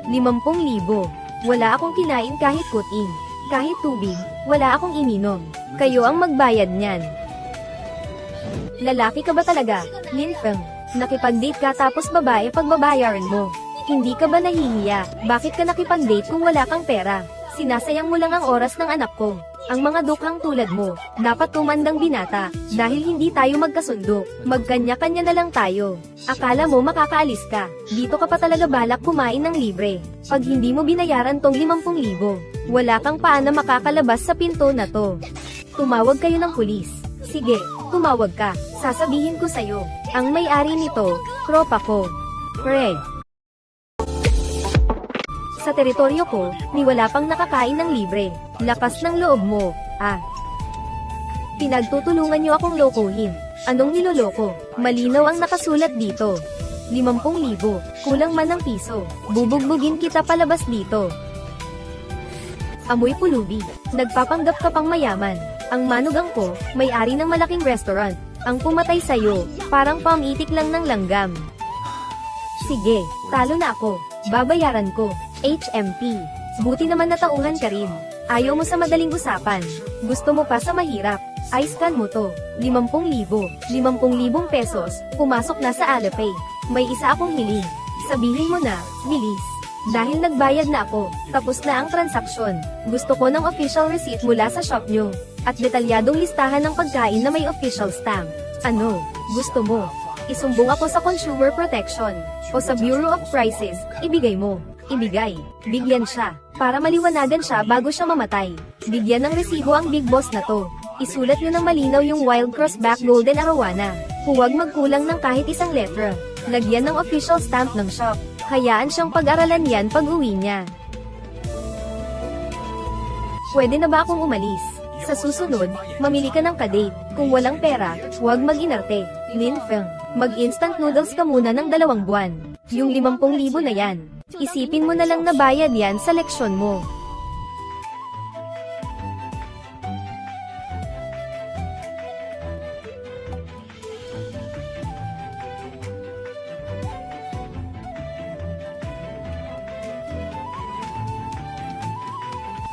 50,000. Wala akong kinain kahit kuting. Kahit tubig, wala akong ininom. Kayo ang magbayad niyan. Lalaki ka ba talaga, Lin Feng? Nakipag-date ka tapos babae pagbabayaran mo. Hindi ka ba nahihiya? Bakit ka nakipag-date kung wala kang pera? Sinasayang mo lang ang oras ng anak ko. Ang mga dukhang tulad mo, dapat tumandang binata, dahil hindi tayo magkasundo. Magkanya-kanya na lang tayo. Akala mo makakaalis ka, dito ka pa talaga balak kumain ng libre. Pag hindi mo binayaran tong 50,000, wala kang paana makakalabas sa pinto na to. Tumawag kayo ng pulis. Sige, tumawag ka, sasabihin ko sa'yo. Ang may-ari nito, tropa ko. Craig. Sa teritoryo ko, ni wala pang nakakain ng libre. Lakas ng loob mo, ah. Pinagtutulungan niyo akong lokohin. Anong niloloko? Malinaw ang nakasulat dito. 50,000, kulang man ng piso. Bubugbugin kita palabas dito. Amoy pulubi. Nagpapanggap ka pang mayaman. Ang manugang ko, may-ari ng malaking restaurant. Ang pumatay sa'yo, parang pamitik lang ng langgam. Sige, talo na ako. Babayaran ko. HMP. Buti naman natauhan ka rin. Ayaw mo sa madaling usapan. Gusto mo pa sa mahirap. I-scan mo to. 50,000. 50,000 pesos. Pumasok na sa Alipay. May isa akong hiling. Sabihin mo na, bilis. Dahil nagbayad na ako, tapos na ang transaksyon. Gusto ko ng official receipt mula sa shop nyo. At detalyadong listahan ng pagkain na may official stamp. Ano? Gusto mo? Isumbong ako sa Consumer Protection. O sa Bureau of Prices. Ibigay mo. Ibigay. Bigyan siya. Para maliwanagan siya bago siya mamatay. Bigyan ng resibo ang big boss na to. Isulat nyo ng malinaw yung Wild Crossback Golden Arowana. Huwag magkulang ng kahit isang letra. Lagyan ng official stamp ng shop. Hayaan siyang pag-aralan yan pag uwi niya. Pwede na ba akong umalis? Sa susunod, mamili ka ng kadate. Kung walang pera, huwag mag-inarte. Lin Feng, mag-instant noodles ka muna ng 2 buwan. Yung 50,000 na yan. Isipin mo na lang na bayad yan sa leksyon mo.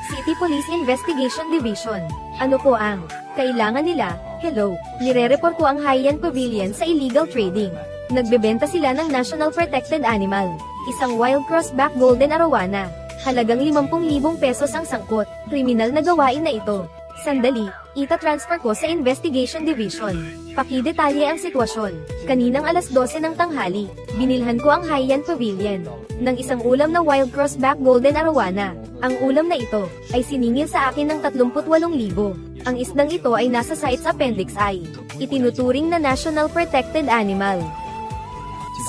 City Police Investigation Division. Ano po ang kailangan nila? Hello, nire-report ko ang Haiyan Pavilion sa illegal trading. Nagbebenta sila ng National Protected Animal, isang Wild Crossback Golden Arowana. Halagang 50,000 pesos ang sangkot. Kriminal na gawain na ito. Sandali, ita-transfer ko sa Investigation Division. Pakidetalye ang sitwasyon. Kaninang alas 12 ng tanghali, binilhan ko ang Haiyan Pavilion ng isang ulam na Wild Crossback Golden Arowana. Ang ulam na ito ay siningil sa akin ng 38,000. Ang isdang ito ay nasa CITES Appendix I. Itinuturing na National Protected Animal.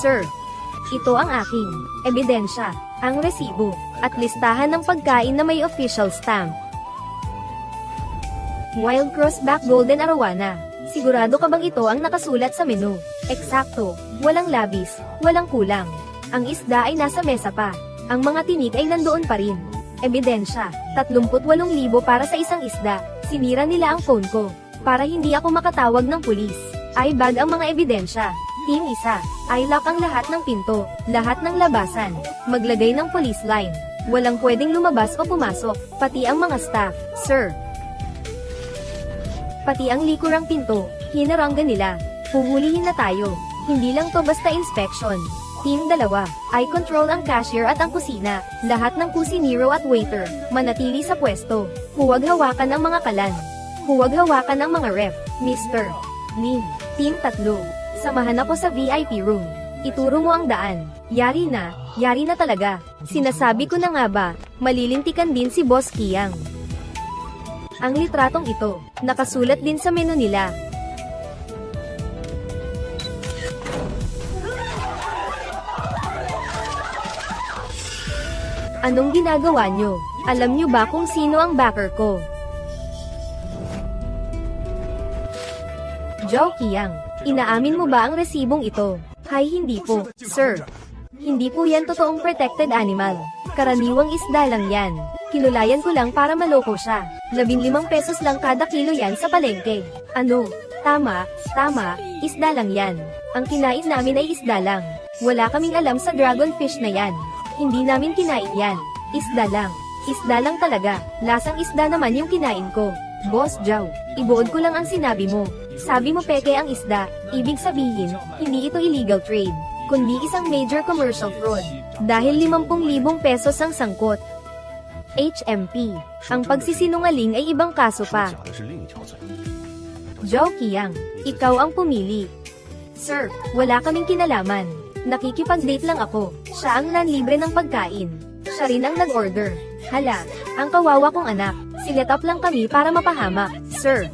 Sir, ito ang aking ebidensya, ang resibo, at listahan ng pagkain na may official stamp. Wild Crossback Golden Arowana. Sigurado ka bang ito ang nakasulat sa menu? Eksakto, walang labis, walang kulang. Ang isda ay nasa mesa pa. Ang mga tinik ay nandoon pa rin. Ebidensya, 38,000 para sa isang isda. Sinira nila ang phone ko, para hindi ako makatawag ng pulis. Ay bag ang mga ebidensya. Team 1, i-lock ang lahat ng pinto, lahat ng labasan. Maglagay ng police line. Walang pwedeng lumabas o pumasok, pati ang mga staff, sir. Pati ang likurang pinto, hinaranggan nila. Puhulihin na tayo. Hindi lang to basta inspection. Team 2, i-control ang cashier at ang kusina. Lahat ng kusinero at waiter, manatili sa pwesto. Huwag hawakan ang mga kalan. Huwag hawakan ang mga ref, Mr. Lin. Team 3, samahan ako sa VIP room. Ituro mo ang daan. Yari na talaga. Sinasabi ko na nga ba, malilintikan din si Boss Kiang. Ang litratong ito, nakasulat din sa menu nila. Anong ginagawa nyo? Alam nyo ba kung sino ang backer ko? Zhao Qiang, inaamin mo ba ang resibong ito? Hay, hindi po, sir. Hindi po yan totoong protected animal. Karaniwang isda lang yan. Kinulayan ko lang para maloko siya. 15 pesos lang kada kilo yan sa palengke. Ano? Tama, isda lang yan. Ang kinain namin ay isda lang. Wala kaming alam sa dragonfish na yan. Hindi namin kinain yan. Isda lang. Isda lang talaga. Lasang isda naman yung kinain ko. Boss Jow, ibuod ko lang ang sinabi mo. Sabi mo peke ang isda, ibig sabihin, hindi ito illegal trade, kundi isang major commercial fraud. Dahil 50,000 pesos ang sangkot. HMP, ang pagsisinungaling ay ibang kaso pa. Zhao Qiang, ikaw ang pumili. Sir, wala kaming kinalaman. Nakikipag-date lang ako. Siya ang nanlibre ng pagkain. Siya rin ang nag-order. Hala, ang kawawa kong anak. Silet up lang kami para mapahamak. Sir,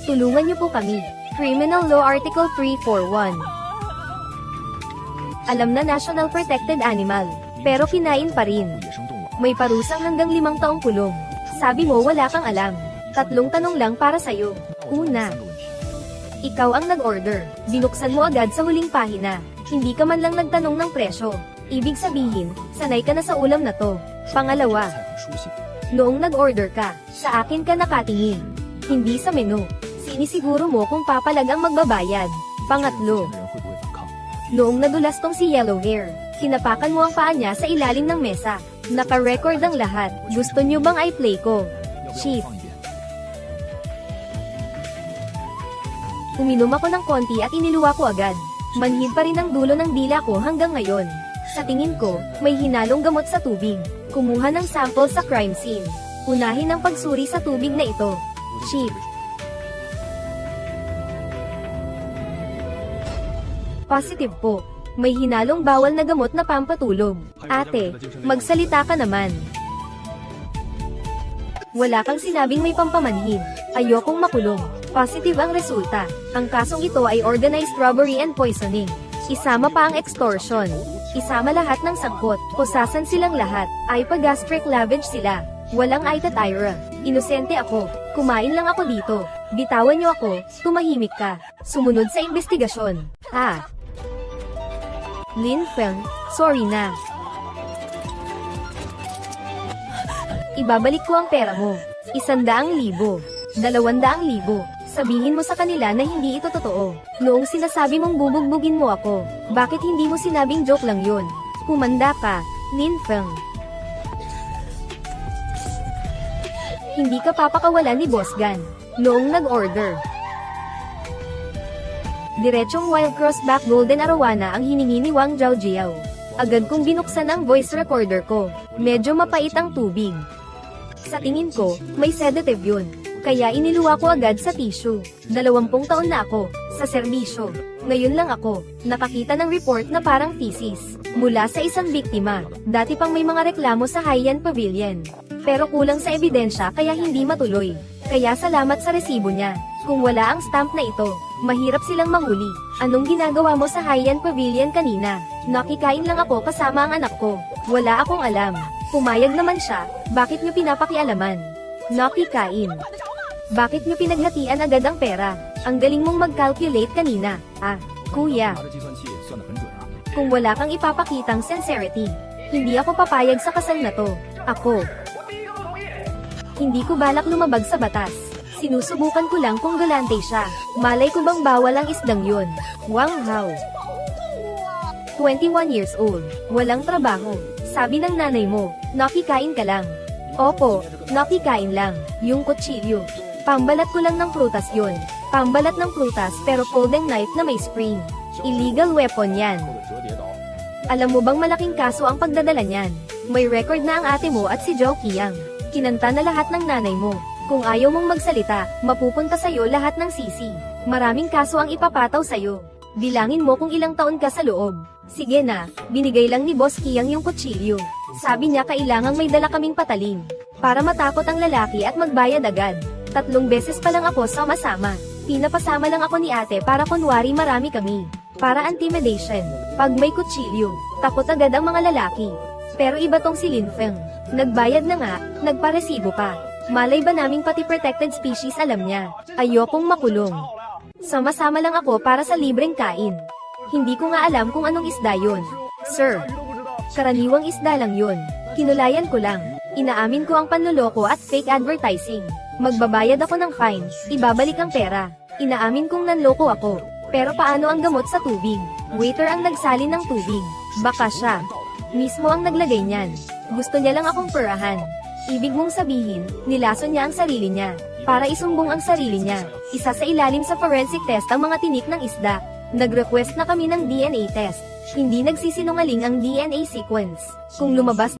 tulungan niyo po kami. Criminal Law Article 341. Alam na National Protected Animal, pero kinain pa rin. May parusang hanggang 5 taong kulong. Sabi mo wala kang alam. 3 tanong lang para sa'yo. Una, ikaw ang nag-order. Binuksan mo agad sa huling pahina. Hindi ka man lang nagtanong ng presyo. Ibig sabihin, sanay ka na sa ulam na to. Pangalawa, noong nag-order ka, sa akin ka nakatingin. Hindi sa menu. Sinisiguro mo kung papalag ang magbabayad. Pangatlo, noong nadulas tong si Yellow Hair, hinapakan mo ang paa niya sa ilalim ng mesa. Naka-record ang lahat. Gusto niyo bang i-play ko? Chief. Uminom ako ng konti at iniluwa ko agad. Manhid pa rin ang dulo ng dila ko hanggang ngayon. Sa tingin ko, may hinalong gamot sa tubig. Kumuha ng sample sa crime scene. Unahin ang pagsuri sa tubig na ito. Chief. Positive po. May hinalong bawal na gamot na pampatulog. Ate, magsalita ka naman. Wala kang sinabing may pampamanhid. Ayokong makulong. Positive ang resulta. Ang kasong ito ay organized robbery and poisoning. Isama pa ang extortion. Isama lahat ng sangkot. Pusasan silang lahat. Hypogastric lavage sila. Walang itatira. Inosente ako. Kumain lang ako dito. Bitawan niyo ako. Tumahimik ka. Sumunod sa investigasyon. Lin Feng, sorry na. Ibabalik ko ang pera mo. 100,000. 200,000. Sabihin mo sa kanila na hindi ito totoo. Noong sinasabi mong bubugbugin mo ako, bakit hindi mo sinabing joke lang yun? Humanda ka, Lin Feng. Hindi ka papakawalan ni Boss Gan. Noong nag-order. Diretsong Wild Crossback Golden Arowana ang hiningi ni Wang Zhaojiao. Agad kong binuksan ang voice recorder ko. Medyo mapait ang tubig. Sa tingin ko, may sedative yun. Kaya iniluwa ko agad sa tissue. 20 taon na ako, sa serbisyo. Ngayon lang ako, nakakita ng report na parang thesis. Mula sa isang biktima, dati pang may mga reklamo sa Haiyan Pavilion. Pero kulang sa ebidensya kaya hindi matuloy. Kaya salamat sa resibo niya. Kung wala ang stamp na ito, mahirap silang mahuli. Anong ginagawa mo sa Haiyan Pavilion kanina? Nakikain lang ako kasama ang anak ko. Wala akong alam. Pumayag naman siya, bakit niyo pinapakialaman? Nakikain. Bakit niyo pinaghatian agad ang pera? Ang galing mong mag-calculate kanina. Kuya. Kung wala kang ipapakitang sincerity, hindi ako papayag sa kasal na to. Ako. Hindi ko balak lumabag sa batas. Sinusubukan ko lang kung galante siya. Malay ko bang bawal ang isdang yun? Wang Hao. 21 years old. Walang trabaho. Sabi ng nanay mo, nakikain ka lang. Opo, nakikain lang. Yung kutsilyo. Pambalat ko lang ng prutas yun. Pambalat ng prutas pero folding knife na may spring. Illegal weapon yan. Alam mo bang malaking kaso ang pagdadala niyan? May record na ang ate mo at si Zhao Qiang. Kinanta na lahat ng nanay mo. Kung ayaw mong magsalita, mapupunta sa'yo lahat ng sisi. Maraming kaso ang ipapataw sa'yo. Bilangin mo kung ilang taon ka sa loob. Sige na, binigay lang ni Boss Qiang yung kutsilyo. Sabi niya kailangang may dala kaming patalim. Para matakot ang lalaki at magbayad agad. 3 beses pa lang ako sama-sama. Pinapasama lang ako ni ate para kunwari marami kami. Para intimidation. Pag may kutsilyo, takot agad ang mga lalaki. Pero iba tong si Lin Feng. Nagbayad na nga, nagparesibo pa. Malay ba naming pati protected species alam niya? Ayokong makulong. Sama-sama lang ako para sa libreng kain. Hindi ko nga alam kung anong isda yun. Sir, karaniwang isda lang yun. Kinulayan ko lang. Inaamin ko ang panloloko at fake advertising. Magbabayad ako ng fine, ibabalik ang pera. Inaamin kong nanloko ako. Pero paano ang gamot sa tubig? Waiter ang nagsalin ng tubig. Baka siya. mismo ang naglagay niyan. Gusto niya lang akong purahan. Ibig mong sabihin, nilason niya ang sarili niya. Para isumbong ang sarili niya. Isa sa ilalim sa forensic test ang mga tinik ng isda. Nag-request na kami ng DNA test. Hindi nagsisinungaling ang DNA sequence. Kung lumabas